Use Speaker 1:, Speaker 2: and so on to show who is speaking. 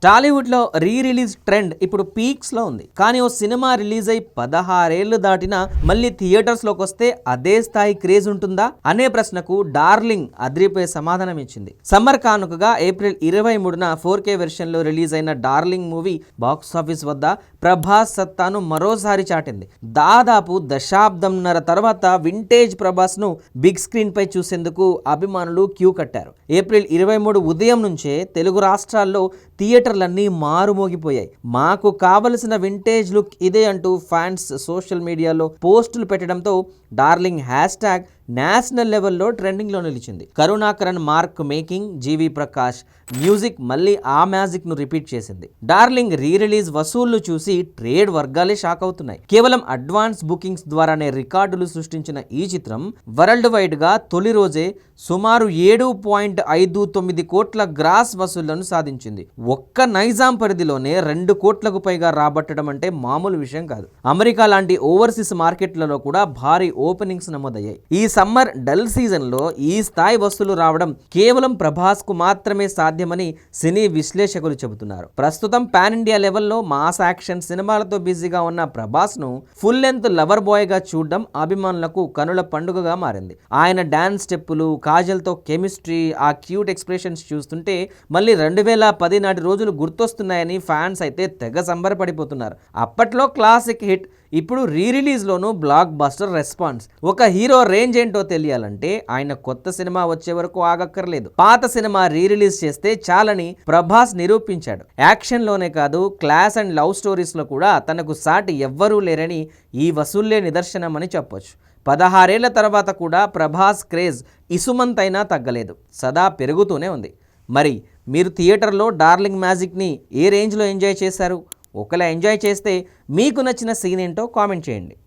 Speaker 1: టాలీవుడ్లో re release trend ఇప్పుడు పీక్స్లో ఉంది. కానీ ఓ సినిమా రిలీజ్ అయి 16 ఏళ్లు దాటినా మళ్ళీ థియేటర్స్లోకి వస్తే అదే స్థాయి క్రేజ్ ఉంటుందా అనే ప్రశ్నకు డార్లింగ్ అద్రిపోయే సమాధానం ఇచ్చింది. సమ్మర్ కానుకగా ఏప్రిల్ 23న 4K వెర్షన్లో రిలీజ్ అయిన డార్లింగ్ మూవీ బాక్సాఫీస్ వద్ద ప్రభాస్ సత్తాను మరోసారి చాటింది. దాదాపు దశాబ్దంన్నర తర్వాత వింటేజ్ ప్రభాస్ను బిగ్ స్క్రీన్ పై చూసేందుకు అభిమానులు క్యూ కట్టారు. ఏప్రిల్ 23 ఉదయం నుంచే తెలుగు రాష్ట్రాల్లో థియేటర్లన్నీ మారుమోగిపోయాయి. మాకు కావలసిన వింటేజ్ లుక్ ఇదే అంటూ ఫ్యాన్స్ సోషల్ మీడియాలో పోస్టులు పెట్టడంతో డార్లింగ్ హ్యాష్ ట్యాగ్ నేషనల్ లెవెల్లో ట్రెండింగ్లో నిలిచింది. కరుణాకరన్ మార్క్ మేకింగ్, జీవి ప్రకాష్ మ్యూజిక్ మళ్ళీ ఆ మ్యాజిక్ ను రిపీట్ చేసింది. డార్లింగ్ రీ రిలీజ్ వసూళ్లు చూసి ట్రేడ్ వర్గాలే షాక్ అవుతున్నాయి. కేవలం అడ్వాన్స్ బుకింగ్స్ ద్వారానే రికార్డులు సృష్టించిన ఈ చిత్రం వరల్డ్ వైడ్ గా తొలి రోజే సుమారు 7.59 కోట్ల గ్రాస్ వసూళ్లను సాధించింది. ఒక్క నైజాం పరిధిలోనే 2 కోట్లకు పైగా రాబట్టడం అంటే మామూలు విషయం కాదు. అమెరికా లాంటి ఓవర్సీస్ మార్కెట్లలో కూడా భారీ ఓపెనింగ్స్ నమోదయ్యాయి. ఈ సమ్మర్ డల్ సీజన్ లో ఈ స్థాయి వసూలు రావడం కేవలం ప్రభాస్ కు మాత్రమే సాధ్యమని సినీ విశ్లేషకులు చెబుతున్నారు. ప్రస్తుతం పాన్ ఇండియా లెవెల్లో మాస్ యాక్షన్ సినిమాలతో బిజీగా ఉన్న ప్రభాస్ ను ఫుల్ లెంత్ లవర్ బాయ్ గా చూడడం అభిమానులకు కనుల పండుగగా మారింది. ఆయన డాన్స్ స్టెప్పులు, కాజల్ తో కెమిస్ట్రీ, ఆ క్యూట్ ఎక్స్ప్రెషన్స్ చూస్తుంటే మళ్ళీ 2010 నాటి రోజులు గుర్తొస్తున్నాయని ఫ్యాన్స్ అయితే తెగ సంబరపడిపోతున్నారు. అప్పట్లో క్లాసిక్ హిట్, ఇప్పుడు రీ రిలీజ్లోనూ బ్లాక్ బస్టర్ రెస్పాన్స్. ఒక హీరో రేంజ్ ఏంటో తెలియాలంటే ఆయన కొత్త సినిమా వచ్చే వరకు ఆగక్కర్లేదు. పాత సినిమా రీ రిలీజ్ చేస్తే చాలని ప్రభాస్ నిరూపించాడు. యాక్షన్లోనే కాదు, క్లాస్ అండ్ లవ్ స్టోరీస్లో కూడా తనకు సాటి ఎవ్వరూ లేరని ఈ వసూళ్లే నిదర్శనమని చెప్పొచ్చు. 16 ఏళ్ల తర్వాత కూడా ప్రభాస్ క్రేజ్ ఇసుమంతైనా తగ్గలేదు, సదా పెరుగుతూనే ఉంది. మరి మీరు థియేటర్లో డార్లింగ్ మ్యాజిక్ని ఏ రేంజ్లో ఎంజాయ్ చేశారు? ఒకలా ఎంజాయ్ చేస్తే మీకు నచ్చిన సీన్ ఏంటో కామెంట్ చేయండి.